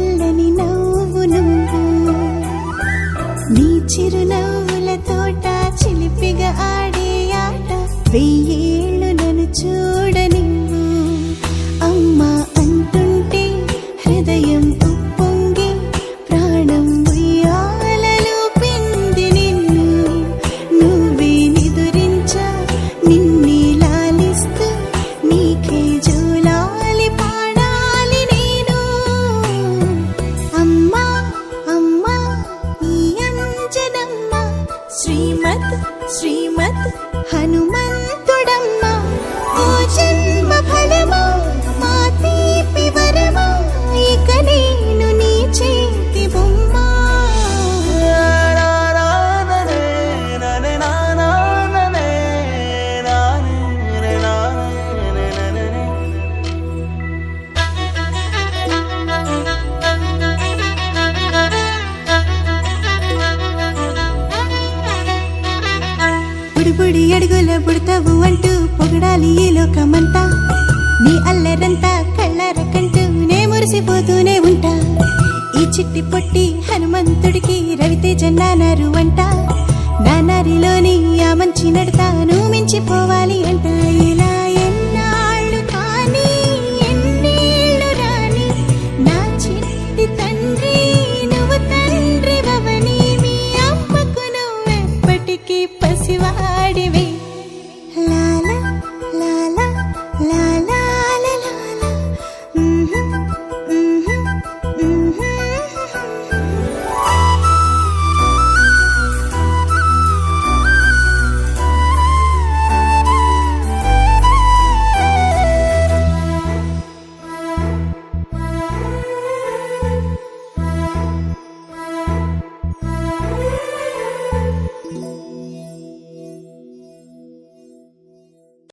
తెల్లని నవ్వు నువ్వు నీ చిరునవ్వుల తోట చిలిపిగా ఆడే ఆట వెయ్యేళ్ళు నన్ను చూడని అమ్మా అంటుంటే హృదయం ఉప్పొంగి ప్రాణం ఉయ్యాలలో పిండి నిన్ను నువ్వే నిదురించా నిన్నే లాలిస్తూ నీకే జోలాలి పాడాలి నేను అమ్మా అమ్మా ఈ అంజనమ్మ శ్రీమత్ శ్రీమత్ హనుమంతుడమ్మ ఓ జన్మ ఫలమా మా తీపి వరమా ఇక నేను నీ చేతి బొమ్మ బుడిబుడి అడుగుల బుడతావు అంటూ పొగడాలి ఈ లోకమంతా నీ అల్లరంతా కళ్ళారకంటూ నే మురిసిపోతూనే ఉంటా ఈ చిట్టి పొట్టి హనుమంతుడికి రవితేజ నానారు అంట నానారిలోని ఆ మంచి నడతా నువ్వు మించిపోవాలి అంట ఇలా